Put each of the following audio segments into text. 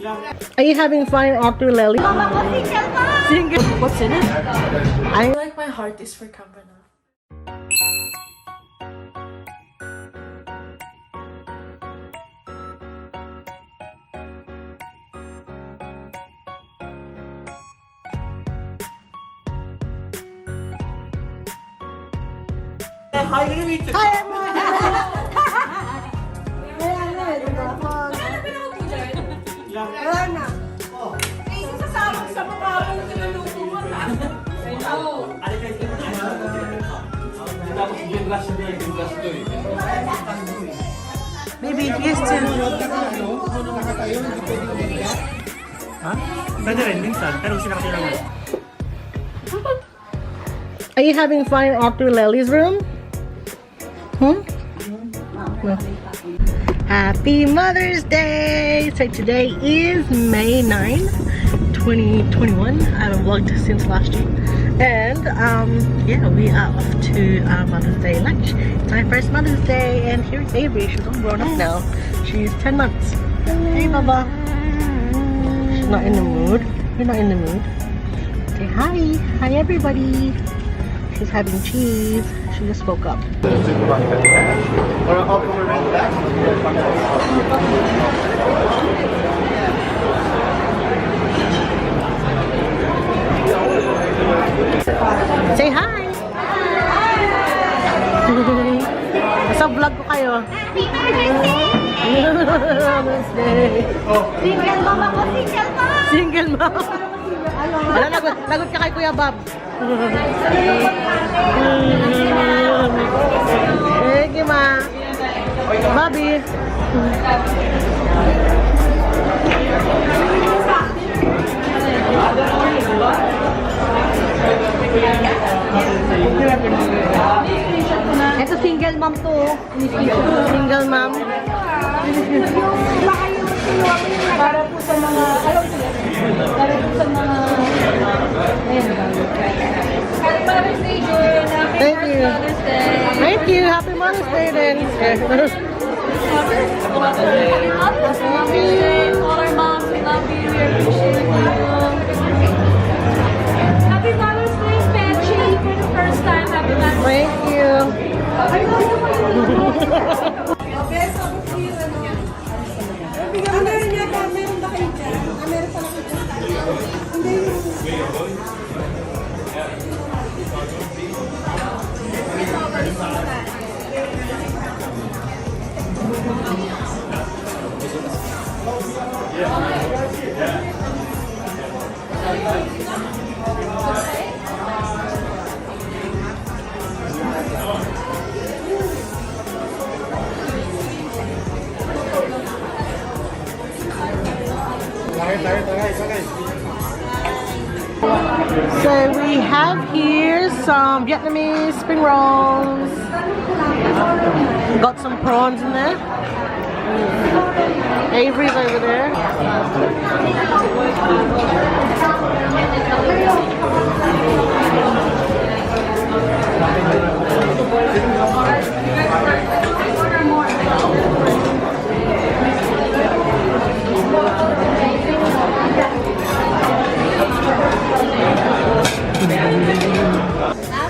Are you having fun after Lely? Single. What's in it? I feel like my heart is for camera now. Hi everyone! Baby, yes too. Are you having fun after Lely's room? No. Happy Mother's Day! So today is May 9, 2021. I haven't vlogged since last year. And yeah, we are off to our Mother's Day lunch. It's my first Mother's Day, and here's Avery. She's all grown up now. She's 10 months. Hey Baba. She's not in the mood. You're not in the mood. Say hi. Hi everybody. She's having cheese. She just woke up. Say hi! Sa vlog ko kayo. Mother's Day. Single mom ako, single mom! Single mom. Wala, lagot ka kay Kuya Bob. Thank you, ma. Bobby. Ito single mom to. Single mom. Para po sa mga, alam ko yan. Para po sa mga, ayan ba? Happy Mother's Day, June. Thank you. Mother's Day. Thank you. Happy Mother's Day then. Happy Mother's Day. All our moms, we love you. We appreciate you. Happy Mother's Day, Pechi. For the first time, Happy Mother's Day. Thank you. So we have here some Vietnamese spring rolls. Got some prawns in there. Avery's over there.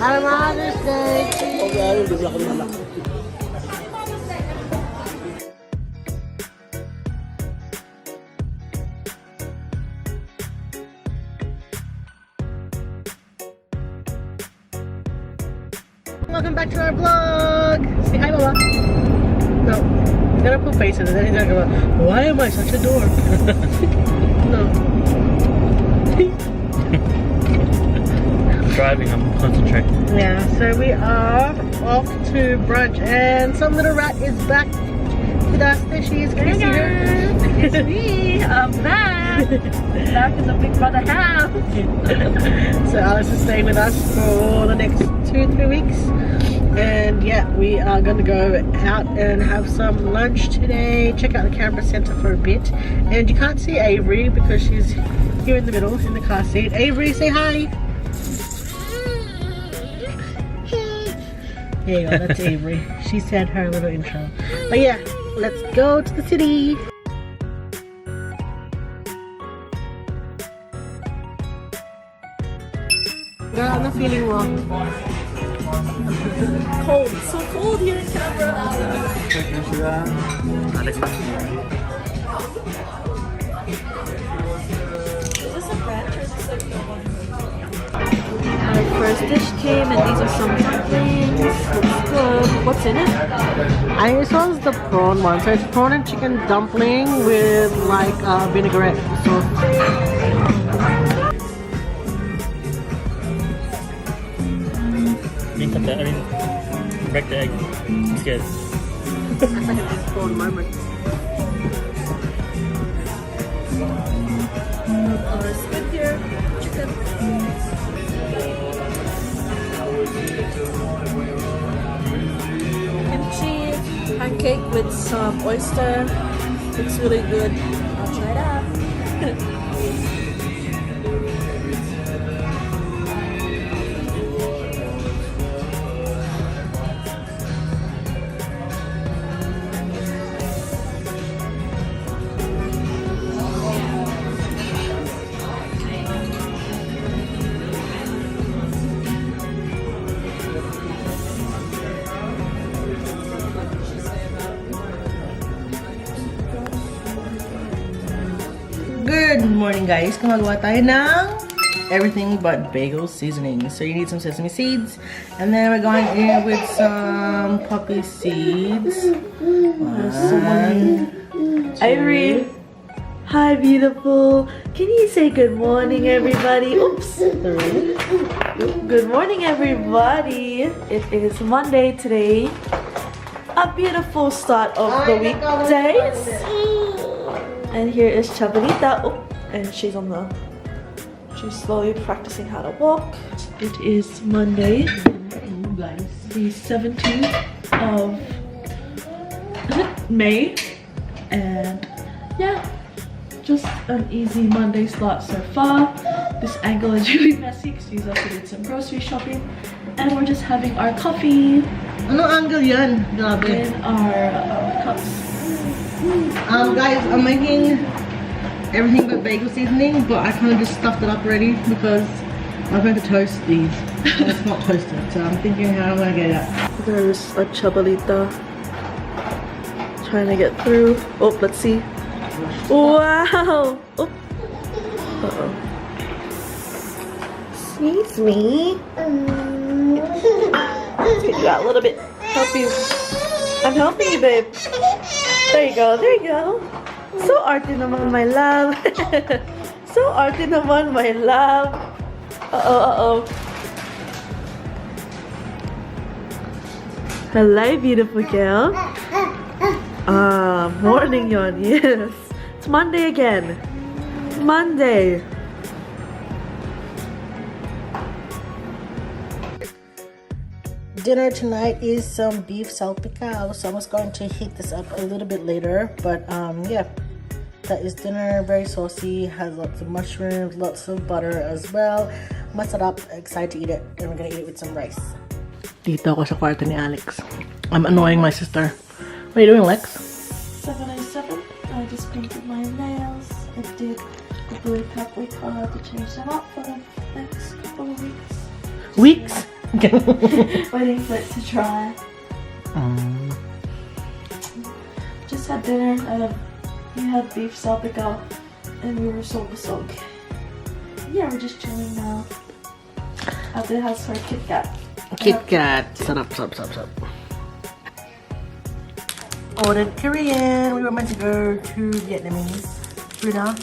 Happy Mother's Day. Welcome back to our vlog. Say hi, Mama. No, you gotta put face in it. Then he's gonna go, why am I such a dork? No. Driving, I'm concentrating. Yeah, so we are off to brunch, and some little rat is back with us. There she is. Can you see her? It's me. I'm back. Back in the Big Brother house. So Alice is staying with us for the next 2-3 weeks, and yeah, we are gonna go out and have some lunch today. Check out the Canberra Centre for a bit, and you can't see Avery because she's here in the middle in the car seat. Avery, say hi. There you go, that's Avery. She said her little intro. But yeah, let's go to the city. Girl, ano feeling mo? Cold. So cold here in Canberra. Alex. Is this a ranch or is this like the one? Our first dish came and these are some dumplings. Looks good. What's in it? I this one's the prawn one. So it's prawn and chicken dumpling with like vinaigrette sauce. Break the egg. It's good. That's like an egg prawn moment. Our squid here. Chicken. Kimchi. Pancake with some oyster. Looks really good. I'll try it out. Good morning guys! Gumagawa tayo ng everything but bagel seasoning. So you need some sesame seeds and then we're going in with some poppy seeds. One, Irene. Hi, beautiful. Can you say good morning, everybody? Oops. three. Good morning, everybody. It is Monday today. A beautiful start of the weekdays. And here is Chabalita. Oh, and she's slowly practicing how to walk. It is Monday, Guys. the 17th of May. And yeah, just an easy Monday start so far. This angle is really messy because we did some grocery shopping. And we're just having our coffee Ano angle yan? Grabe. in our cups. Guys, I'm making everything but bagel seasoning, but I kind of just stuffed it up already because I'm going to toast these. And it's not toasted, so I'm thinking how I'm going to get it out. There's a Chabalita trying to get through. Oh, let's see. Wow! Oh. Uh-oh. Excuse me. Let's get you out a little bit. Help you. I'm helping you, babe. There you go, there you go. So arty naman, my love. So arty naman, my love. Uh-oh. Hello, beautiful girl. Morning yon, yes. It's Monday again. Monday. Dinner tonight is some beef salpicao, so I'm just going to heat this up a little bit later. But yeah, that is dinner. Very saucy, has lots of mushrooms, lots of butter as well. Masarap, excited to eat it, and we're gonna eat it with some rice. Dito ako sa kwarto ni Alex. I'm annoying my sister. What are you doing, Lex? 707. I just painted my nails. I did the blue pathway color to change them up for the next couple of weeks. Weeks? Waiting for it to dry. Just had dinner. We had beef salpicao and we were so okay. Yeah, we're just chilling now. Ate has her Kit Kat. Kit Kat. Sarap. Ordered Korean. We were meant to go to Vietnamese food now.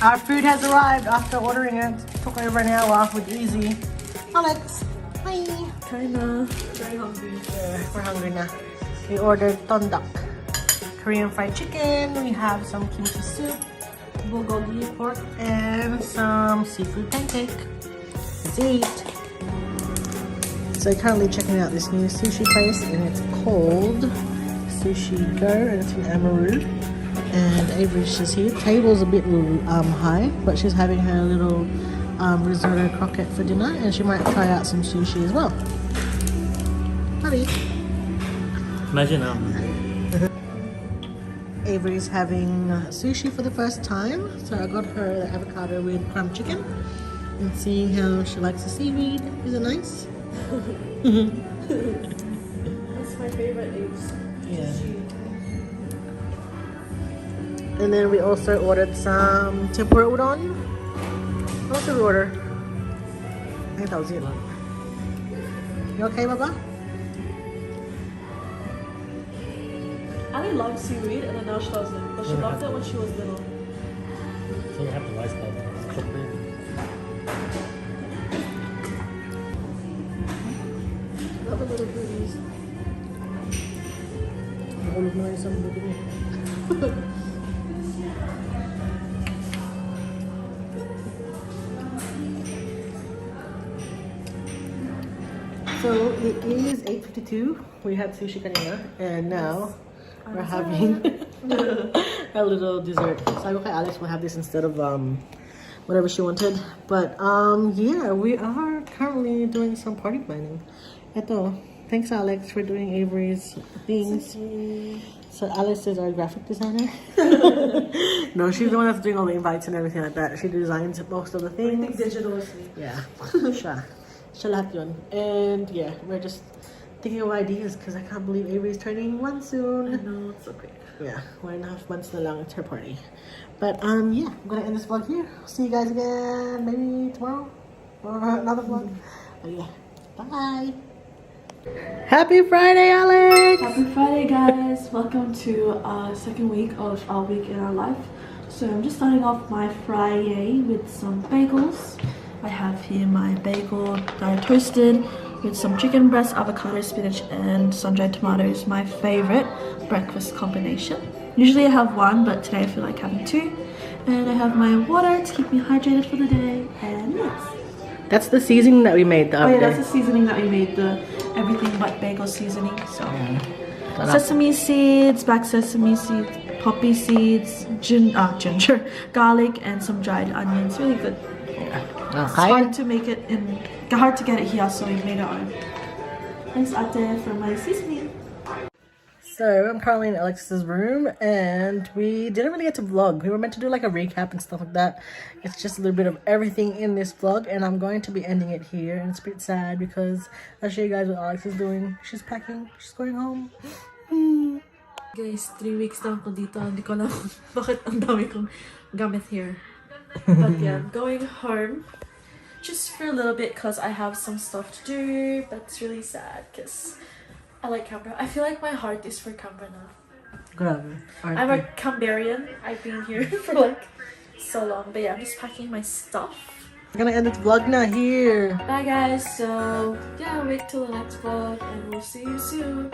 Our food has arrived after ordering it. Took over an hour with easy. Alex, hi. Kinda very hungry. Yeah, we're hungry now. We ordered tondak, Korean fried chicken. We have some kimchi soup, bulgogi pork, and some seafood pancake. Let's eat. So currently checking out this new sushi place, and it's called Sushi Go, and it's in Amaru. And Avery's just here. Table's a bit high, but she's having her little risotto croquette for dinner, and she might try out some sushi as well. Buddy. Imagine Avery's having sushi for the first time, so I got her the avocado with crumb chicken, and seeing how she likes the seaweed. Is it nice? That's my favorite eggs. Yeah. And then we also ordered some tempura udon. How much did we order? I think that was it. You okay, Baba? Ali loves seaweed and then now she doesn't. But she loved it when she was little. So you have the rice ball. It's cooked in. Love the little booties. Mahulog na isang booty mo. So it is 8:52. We had sushi kanina, and now we're having a little dessert. So okay, Alex will have this instead of whatever she wanted. But yeah, we are currently doing some party planning. Ito, thanks Alex for doing Avery's things. So Alice is our graphic designer. No, she's the one that's doing all the invites and everything like that. She designs most of the things. Everything digitally. Yeah, siya lahat yun. And yeah, we're just thinking of ideas because I can't believe Avery's turning 1 soon. I know, it's so quick. Yeah, 1.5 months na lang, it's her party. But yeah, I'm gonna end this vlog here. See you guys again maybe tomorrow or another vlog. But yeah, bye. Happy Friday, Alex! Happy Friday, guys! Welcome to our second week of our week in our life. So I'm just starting off my Friday with some bagels. I have here my bagel that I toasted with some chicken breast, avocado, spinach, and sun-dried tomatoes. My favorite breakfast combination. Usually I have one, but today I feel like having two. And I have my water to keep me hydrated for the day. And yes. That's the seasoning that we made the other Oh yeah, day. that's the seasoning that we made, the everything but bagel seasoning. So Yeah. sesame seeds, black sesame seeds, poppy seeds, ginger, garlic, and some dried onions. Really good. It's hard to make it hard to get it here, so we made our own. Thanks Ate for my seasoning. So I'm currently in Alex's room and we didn't really get to vlog. We were meant to do like a recap and stuff like that. It's just a little bit of everything in this vlog and I'm going to be ending it here. And it's a bit sad because I'll show you guys what Alex is doing. She's packing. She's going home. Guys, 3 weeks na ako dito. Hindi ko alam bakit ang dami kong gamit here. But yeah, I'm going home just for a little bit because I have some stuff to do. But it's really sad because I like Canberra. I feel like my heart is for Canberra now. Grabe. I'm a Canberrian. I've been here for like so long. But yeah, I'm just packing my stuff. I'm gonna end this vlog now here. Bye guys. So yeah, wait till the next vlog and we'll see you soon.